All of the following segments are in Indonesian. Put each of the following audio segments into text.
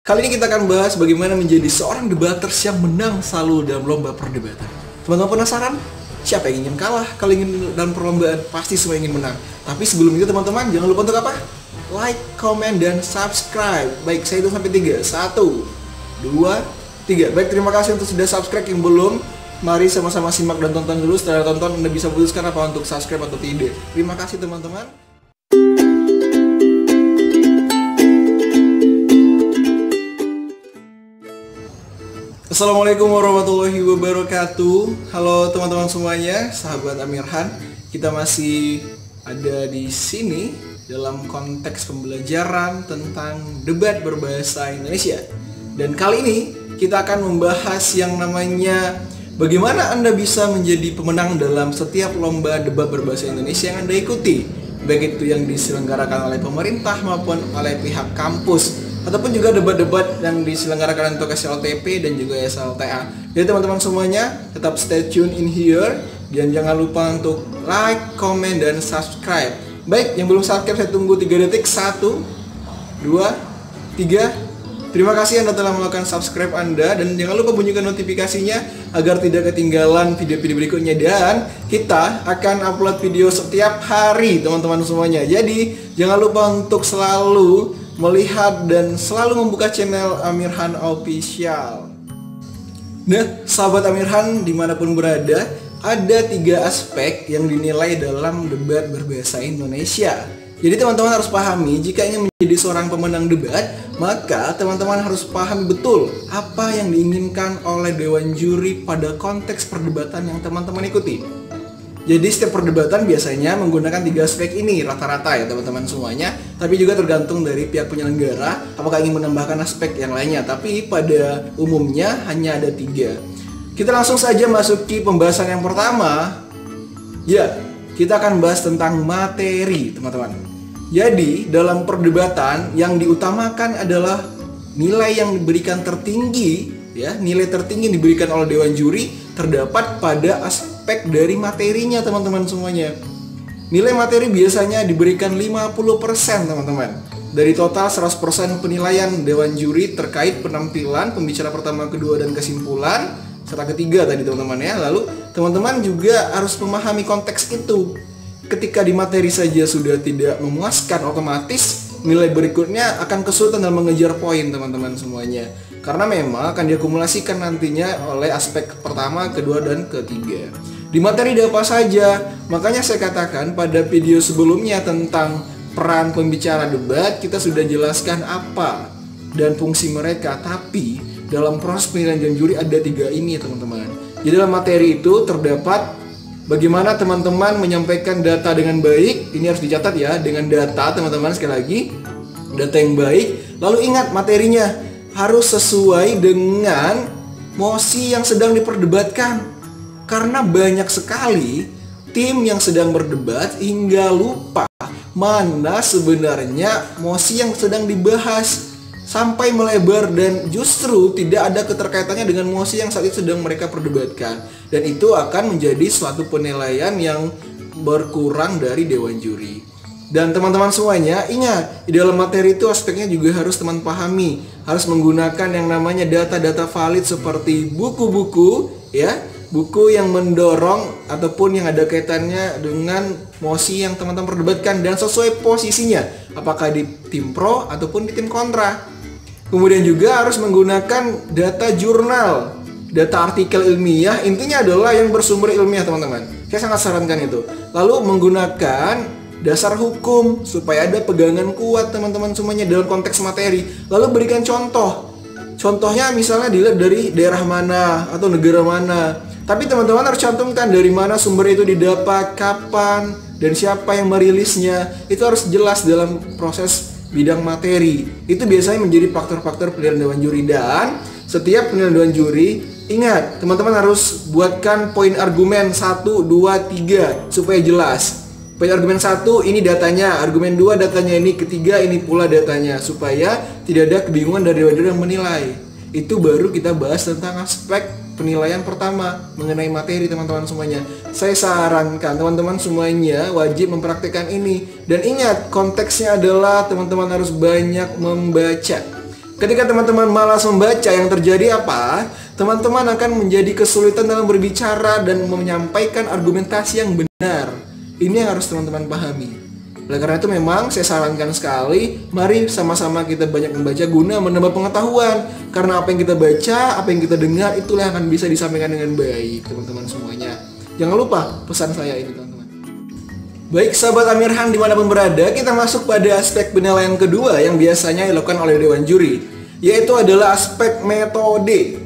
Kali ini kita akan bahas bagaimana menjadi seorang debaters yang menang selalu dalam lomba perdebatan. Teman-teman penasaran? Siapa yang ingin kalah kalau ingin dalam perlombaan? Pasti semua ingin menang. Tapi sebelum itu teman-teman, jangan lupa untuk apa? Like, comment, dan subscribe. Baik, saya hitung sampai 3. 1, 2, 3. Baik, terima kasih untuk sudah subscribe. Yang belum, mari sama-sama simak dan tonton dulu. Setelah tonton, Anda bisa putuskan apa untuk subscribe atau tidak. Terima kasih teman-teman. Assalamualaikum warahmatullahi wabarakatuh. Halo teman-teman semuanya, sahabat Amirhan. Kita masih ada di sini dalam konteks pembelajaran tentang debat berbahasa Indonesia. Dan kali ini kita akan membahas yang namanya bagaimana Anda bisa menjadi pemenang dalam setiap lomba debat berbahasa Indonesia yang Anda ikuti, baik itu yang diselenggarakan oleh pemerintah maupun oleh pihak kampus, ataupun juga debat-debat yang diselenggarakan untuk SLTP dan juga SLTA. Jadi teman-teman semuanya tetap stay tune in here dan jangan lupa untuk like, comment, dan subscribe. Baik, yang belum subscribe saya tunggu 3 detik. 1, 2, 3. Terima kasih Anda telah melakukan subscribe Anda, dan jangan lupa bunyikan notifikasinya agar tidak ketinggalan video-video berikutnya. Dan kita akan upload video setiap hari teman-teman semuanya. Jadi jangan lupa untuk selalu melihat dan selalu membuka channel Amirhan Official. Nah, sahabat Amirhan dimanapun berada, ada 3 aspek yang dinilai dalam debat berbahasa Indonesia. Jadi teman-teman harus pahami, jika ingin menjadi seorang pemenang debat, maka teman-teman harus pahami betul apa yang diinginkan oleh Dewan Juri pada konteks perdebatan yang teman-teman ikuti. Jadi setiap perdebatan biasanya menggunakan 3 aspek ini rata-rata ya teman-teman semuanya. Tapi juga tergantung dari pihak penyelenggara apakah ingin menambahkan aspek yang lainnya. Tapi pada umumnya hanya ada 3. Kita langsung saja masuki pembahasan yang pertama. Ya, kita akan bahas tentang materi teman-teman. Jadi dalam perdebatan yang diutamakan adalah nilai yang diberikan tertinggi, ya, nilai tertinggi diberikan oleh Dewan Juri terdapat pada aspek dari materinya teman-teman semuanya. Nilai materi biasanya diberikan 50% teman-teman dari total 100% penilaian Dewan Juri terkait penampilan pembicara pertama, kedua, dan kesimpulan serta ketiga tadi teman-teman ya. Lalu teman-teman juga harus memahami konteks itu. Ketika di materi saja sudah tidak memuaskan, otomatis nilai berikutnya akan kesulitan dalam mengejar poin teman-teman semuanya. Karena memang akan diakumulasikan nantinya oleh aspek pertama, kedua, dan ketiga. Di materi ada apa saja? Makanya saya katakan pada video sebelumnya tentang peran pembicara debat, kita sudah jelaskan apa dan fungsi mereka. Tapi dalam proses penilaian Dewan Juri ada 3 ini teman-teman. Jadi dalam materi itu terdapat bagaimana teman-teman menyampaikan data dengan baik. Ini harus dicatat ya, dengan data teman-teman, sekali lagi data yang baik. Lalu ingat, materinya harus sesuai dengan mosi yang sedang diperdebatkan. Karena banyak sekali tim yang sedang berdebat hingga lupa mana sebenarnya mosi yang sedang dibahas, sampai melebar dan justru tidak ada keterkaitannya dengan mosi yang saat itu sedang mereka perdebatkan. Dan itu akan menjadi suatu penilaian yang berkurang dari Dewan Juri. Dan teman-teman semuanya ingat, di dalam materi itu aspeknya juga harus teman pahami. Harus menggunakan yang namanya data-data valid seperti buku-buku ya, buku yang mendorong ataupun yang ada kaitannya dengan mosi yang teman-teman perdebatkan dan sesuai posisinya, apakah di tim pro ataupun di tim kontra. Kemudian juga harus menggunakan data jurnal, data artikel ilmiah, intinya adalah yang bersumber ilmiah teman-teman. Saya sangat sarankan itu. Lalu menggunakan dasar hukum supaya ada pegangan kuat teman-teman semuanya dalam konteks materi. Lalu berikan contoh. Contohnya misalnya dilihat dari daerah mana atau negara mana. Tapi teman-teman harus cantumkan dari mana sumber itu didapat, kapan, dan siapa yang merilisnya. Itu harus jelas dalam proses bidang materi. Itu biasanya menjadi faktor-faktor penilaian Dewan Juri. Dan setiap penilaian Dewan Juri, ingat teman-teman harus buatkan poin argumen 1, 2, 3 supaya jelas. Poin argumen 1 ini datanya, argumen 2 datanya ini, ketiga ini pula datanya, supaya tidak ada kebingungan dari Dewan Juri yang menilai. Itu baru kita bahas tentang aspek penilaian pertama mengenai materi teman-teman semuanya. Saya sarankan teman-teman semuanya wajib mempraktikkan ini. Dan ingat, konteksnya adalah teman-teman harus banyak membaca. Ketika teman-teman malas membaca, yang terjadi apa? Teman-teman akan menjadi kesulitan dalam berbicara dan menyampaikan argumentasi yang benar. Ini yang harus teman-teman pahami. Oleh karena itu memang saya sarankan sekali, mari sama-sama kita banyak membaca guna menambah pengetahuan. Karena apa yang kita baca, apa yang kita dengar, itulah yang akan bisa disampaikan dengan baik, teman-teman semuanya. Jangan lupa pesan saya ini, teman-teman. Baik sahabat Amirhan dimanapun berada, kita masuk pada aspek penilaian kedua yang biasanya dilakukan oleh Dewan Juri, yaitu adalah aspek metode.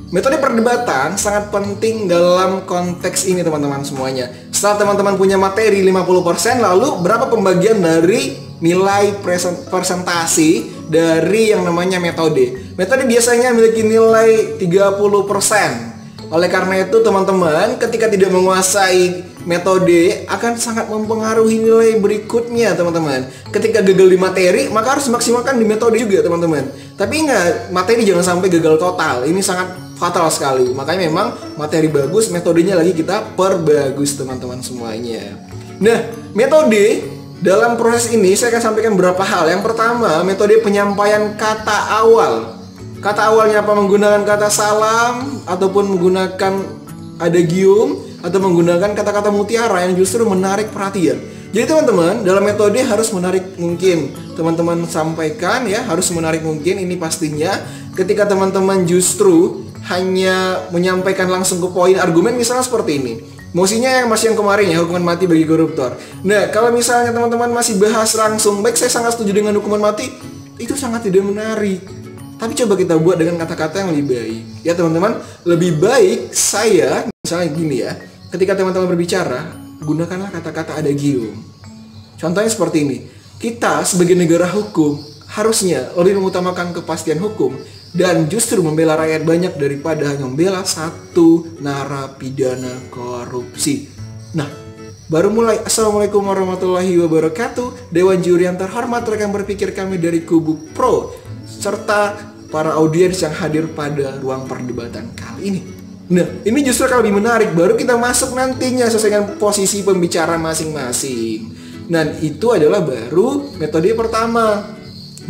Metode perdebatan sangat penting dalam konteks ini, teman-teman semuanya. Setelah teman-teman punya materi 50%, lalu berapa pembagian dari nilai presentasi dari yang namanya metode? Metode biasanya memiliki nilai 30%. Oleh karena itu teman-teman, ketika tidak menguasai metode akan sangat mempengaruhi nilai berikutnya, teman-teman. Ketika gagal di materi, maka harus maksimalkan di metode juga, teman-teman. Tapi ingat, materi jangan sampai gagal total. Ini sangat fatal sekali. Makanya memang materi bagus, metodenya lagi kita perbagus, teman-teman semuanya. Nah, metode dalam proses ini saya akan sampaikan beberapa hal. Yang pertama, metode penyampaian kata awal. Kata awalnya apa? Menggunakan kata salam ataupun menggunakan adagium atau menggunakan kata-kata mutiara yang justru menarik perhatian. Jadi teman-teman, dalam metode harus menarik mungkin. Teman-teman sampaikan ya, harus menarik mungkin, ini pastinya. Ketika teman-teman justru hanya menyampaikan langsung ke poin argumen, misalnya seperti ini. Mosinya yang kemarin ya, hukuman mati bagi koruptor. Nah, kalau misalnya teman-teman masih bahas langsung, baik saya sangat setuju dengan hukuman mati, itu sangat tidak menarik. Tapi coba kita buat dengan kata-kata yang lebih baik. Ya teman-teman, lebih baik saya, misalnya gini ya, ketika teman-teman berbicara, gunakanlah kata-kata adagium. Contohnya seperti ini. Kita sebagai negara hukum harusnya lebih mengutamakan kepastian hukum dan justru membela rakyat banyak daripada hanya membela satu narapidana korupsi. Nah, baru mulai. Assalamualaikum warahmatullahi wabarakatuh. Dewan Juri yang terhormat, rekan berpikir kami dari Kubu Pro serta para audiens yang hadir pada ruang perdebatan kali ini. Nah, ini justru akan lebih menarik. Baru kita masuk nantinya sesuai dengan posisi pembicara masing-masing. Dan itu adalah baru metode pertama.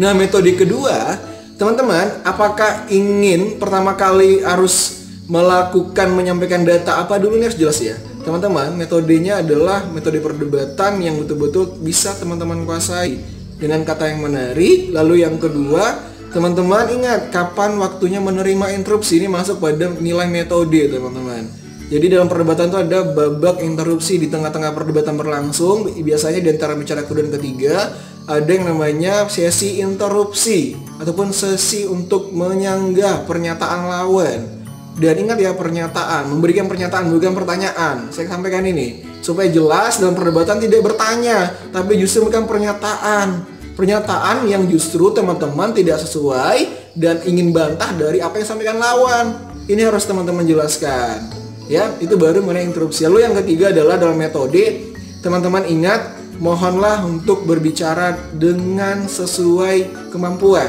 Nah, metode kedua, teman-teman, apakah ingin pertama kali harus melakukan menyampaikan data apa dulu nih, harus jelas ya. Teman-teman, metodenya adalah metode perdebatan yang betul-betul bisa teman-teman kuasai dengan kata yang menarik. Lalu yang kedua, teman-teman ingat kapan waktunya menerima interupsi, ini masuk pada nilai metode, teman-teman. Jadi dalam perdebatan itu ada babak interupsi di tengah-tengah perdebatan berlangsung. Biasanya di antara bicara kedua dan ketiga ada yang namanya sesi interupsi ataupun sesi untuk menyanggah pernyataan lawan. Dan ingat ya, pernyataan, memberikan pernyataan bukan pertanyaan. Saya sampaikan ini supaya jelas dalam perdebatan tidak bertanya, tapi justru memberikan pernyataan. Pernyataan yang justru teman-teman tidak sesuai dan ingin bantah dari apa yang disampaikan lawan. Ini harus teman-teman jelaskan. Ya, itu baru mengenai interupsi. Lalu yang ketiga adalah dalam metode, teman-teman ingat, mohonlah untuk berbicara dengan sesuai kemampuan.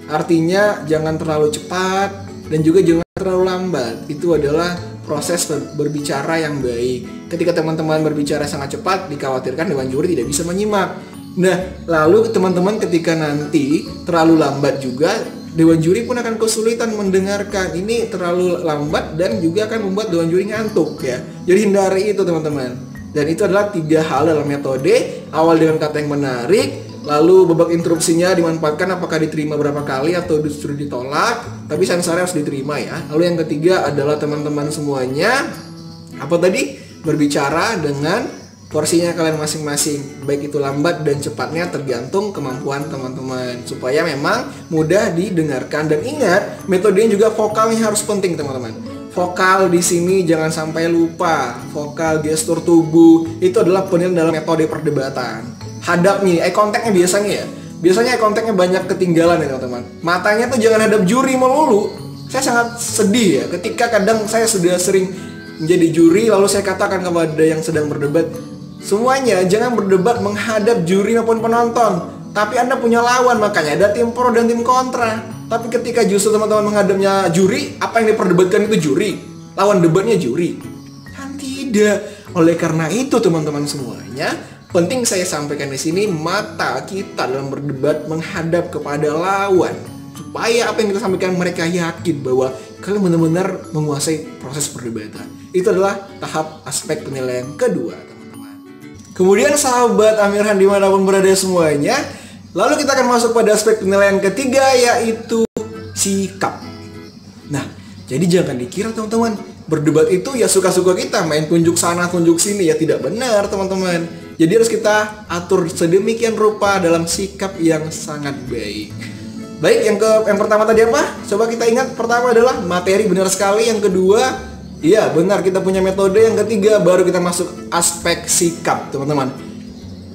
Artinya jangan terlalu cepat dan juga jangan terlalu lambat. Itu adalah proses berbicara yang baik. Ketika teman-teman berbicara sangat cepat, dikhawatirkan Dewan Juri tidak bisa menyimak. Nah, lalu teman-teman ketika nanti terlalu lambat juga, Dewan Juri pun akan kesulitan mendengarkan. Ini terlalu lambat dan juga akan membuat Dewan Juri ngantuk ya. Jadi hindari itu, teman-teman. Dan itu adalah 3 hal dalam metode. Awal dengan kata yang menarik, lalu babak interupsinya dimanfaatkan apakah diterima berapa kali atau justru ditolak. Tapi sansarnya harus diterima ya. Lalu yang ketiga adalah teman-teman semuanya, apa tadi? Berbicara dengan porsinya kalian masing-masing, baik itu lambat dan cepatnya tergantung kemampuan teman-teman, supaya memang mudah didengarkan. Dan ingat, metodenya juga vokalnya harus penting, teman-teman. Vokal di sini jangan sampai lupa. Vokal, gestur tubuh itu adalah penting dalam metode perdebatan. Hadapnya, eye contact-nya biasanya eye contact-nya banyak ketinggalan ya, teman-teman. Matanya tuh jangan hadap juri melulu. Saya sangat sedih ya ketika kadang saya sudah sering menjadi juri lalu saya katakan kepada yang sedang berdebat, semuanya jangan berdebat menghadap juri maupun penonton, tapi Anda punya lawan, makanya ada tim pro dan tim kontra. Tapi ketika justru teman-teman menghadapnya juri, apa yang diperdebatkan itu juri, lawan debatnya juri, kan tidak. Oleh karena itu teman-teman semuanya, penting saya sampaikan di sini, mata kita dalam berdebat menghadap kepada lawan. supaya apa yang kita sampaikan mereka yakin bahwa kalian benar-benar menguasai proses perdebatan. Itu adalah tahap aspek penilaian kedua, teman-teman. Kemudian sahabat Amirhan dimanapun berada semuanya, lalu kita akan masuk pada aspek penilaian ketiga, yaitu sikap. Nah, jadi jangan dikira teman-teman, berdebat itu ya suka-suka kita, main tunjuk sana tunjuk sini, ya tidak benar teman-teman. Jadi harus kita atur sedemikian rupa dalam sikap yang sangat baik. Baik, yang pertama tadi apa? Coba kita ingat, pertama adalah materi, benar sekali. Yang kedua, iya benar, kita punya metode. Yang ketiga, baru kita masuk aspek sikap, teman-teman.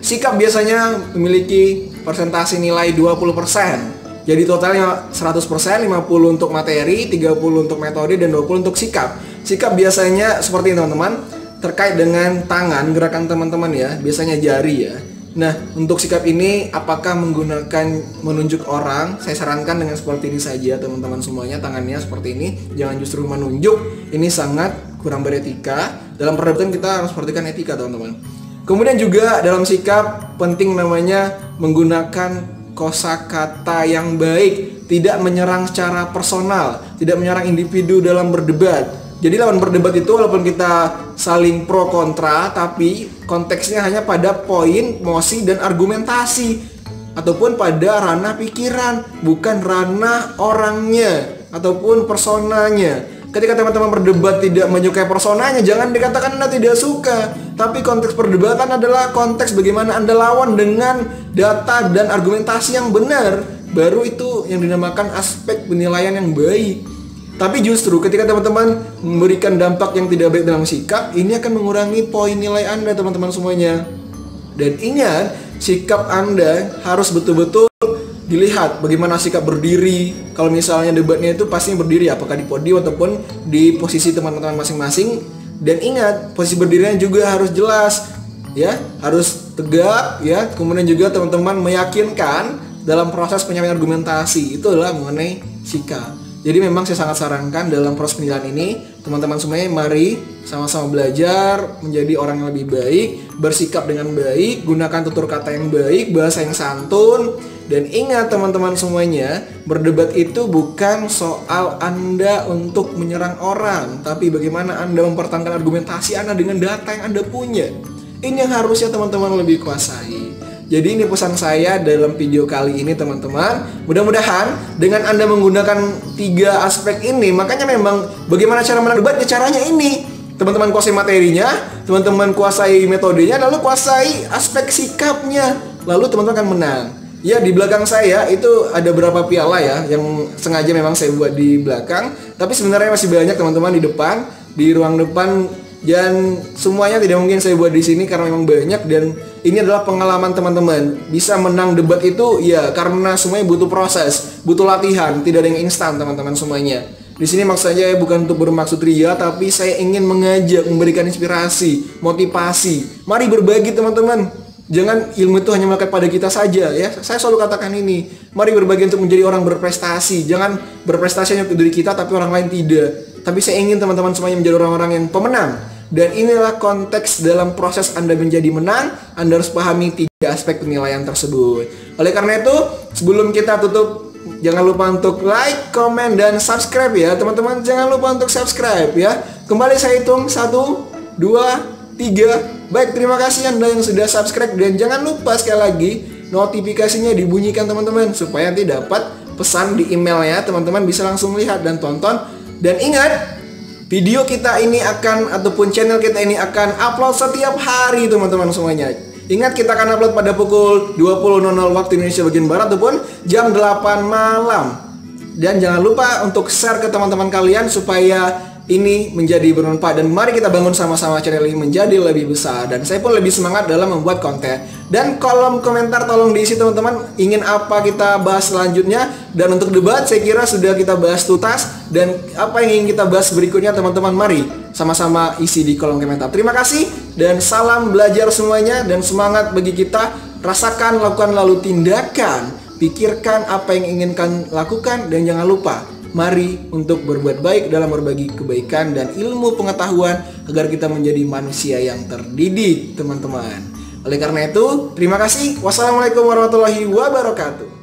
Sikap biasanya memiliki persentase nilai 20%. Jadi totalnya 100%, 50 untuk materi, 30 untuk metode, dan 20 untuk sikap. Sikap biasanya seperti ini teman-teman, terkait dengan tangan, gerakan teman-teman ya, biasanya jari ya. Nah, untuk sikap ini apakah menggunakan menunjuk orang? Saya sarankan dengan seperti ini saja teman-teman semuanya, tangannya seperti ini, jangan justru menunjuk. Ini sangat kurang beretika. Dalam perdebatan kita harus perhatikan etika teman-teman. Kemudian juga dalam sikap penting namanya menggunakan kosakata yang baik, tidak menyerang secara personal, tidak menyerang individu dalam berdebat. Jadi lawan berdebat itu walaupun kita saling pro kontra, tapi konteksnya hanya pada poin, mosi, dan argumentasi, ataupun pada ranah pikiran, bukan ranah orangnya ataupun personanya. Ketika teman-teman berdebat tidak menyukai personanya, jangan dikatakan Anda tidak suka. Tapi konteks perdebatan adalah konteks bagaimana Anda lawan dengan data dan argumentasi yang benar. Baru itu yang dinamakan aspek penilaian yang baik. Tapi justru ketika teman-teman memberikan dampak yang tidak baik dalam sikap, ini akan mengurangi poin nilai Anda teman-teman semuanya. Dan ingat, sikap Anda harus betul-betul dilihat bagaimana sikap berdiri. Kalau misalnya debatnya itu pastinya berdiri, apakah di podium ataupun di posisi teman-teman masing-masing. Dan ingat, posisi berdirinya juga harus jelas, ya, harus tegak, ya. Kemudian juga teman-teman meyakinkan dalam proses penyampaian argumentasi. Itu adalah mengenai sikap. Jadi memang saya sangat sarankan dalam proses penilaian ini, teman-teman semuanya mari sama-sama belajar menjadi orang yang lebih baik, bersikap dengan baik, gunakan tutur kata yang baik, bahasa yang santun. Dan ingat teman-teman semuanya, berdebat itu bukan soal Anda untuk menyerang orang, tapi bagaimana Anda mempertahankan argumentasi Anda dengan data yang Anda punya. Ini yang harusnya teman-teman lebih kuasai. Jadi ini pesan saya dalam video kali ini teman-teman. Mudah-mudahan dengan Anda menggunakan 3 aspek ini, makanya memang bagaimana cara menang debat, ya caranya ini. Teman-teman kuasai materinya, teman-teman kuasai metodenya, lalu kuasai aspek sikapnya, lalu teman-teman akan menang. Ya, di belakang saya itu ada beberapa piala ya, yang sengaja memang saya buat di belakang. Tapi sebenarnya masih banyak teman-teman di depan, di ruang depan. Dan semuanya tidak mungkin saya buat di sini karena memang banyak, dan ini adalah pengalaman teman-teman. Bisa menang debat itu ya karena semuanya butuh proses, butuh latihan, tidak ada yang instan teman-teman semuanya. Di sini maksud saya bukan untuk bermaksud ria, tapi saya ingin mengajak, memberikan inspirasi, motivasi. Mari berbagi teman-teman. Jangan ilmu itu hanya melekat pada kita saja ya. Saya selalu katakan ini, mari berbagi untuk menjadi orang berprestasi. Jangan berprestasi hanya untuk diri kita tapi orang lain tidak. Tapi saya ingin teman-teman semuanya menjadi orang-orang yang pemenang. Dan inilah konteks dalam proses Anda menjadi menang. Anda harus pahami 3 aspek penilaian tersebut. Oleh karena itu, sebelum kita tutup, jangan lupa untuk like, komen, dan subscribe ya teman-teman. Jangan lupa untuk subscribe ya. Kembali saya hitung 1, 2, 3. Baik, terima kasih Anda yang sudah subscribe. Dan jangan lupa sekali lagi notifikasinya dibunyikan teman-teman, supaya nanti dapat pesan di email ya. Teman-teman bisa langsung lihat dan tonton. Dan ingat, video kita ini akan, ataupun channel kita ini akan upload setiap hari teman-teman semuanya. Ingat, kita akan upload pada pukul 20.00 waktu Indonesia bagian Barat ataupun jam 8 malam. Dan jangan lupa untuk share ke teman-teman kalian supaya ini menjadi bermanfaat. Dan mari kita bangun sama-sama channel ini menjadi lebih besar. Dan saya pun lebih semangat dalam membuat konten. Dan kolom komentar tolong diisi teman-teman, ingin apa kita bahas selanjutnya. Dan untuk debat saya kira sudah kita bahas tuntas. Dan apa yang ingin kita bahas berikutnya teman-teman, mari sama-sama isi di kolom komentar. Terima kasih dan salam belajar semuanya. Dan semangat bagi kita, rasakan, lakukan, lalu tindakan. Pikirkan apa yang inginkan lakukan. Dan jangan lupa, mari untuk berbuat baik dalam berbagi kebaikan dan ilmu pengetahuan agar kita menjadi manusia yang terdidik teman-teman. Oleh karena itu, terima kasih. Wassalamualaikum warahmatullahi wabarakatuh.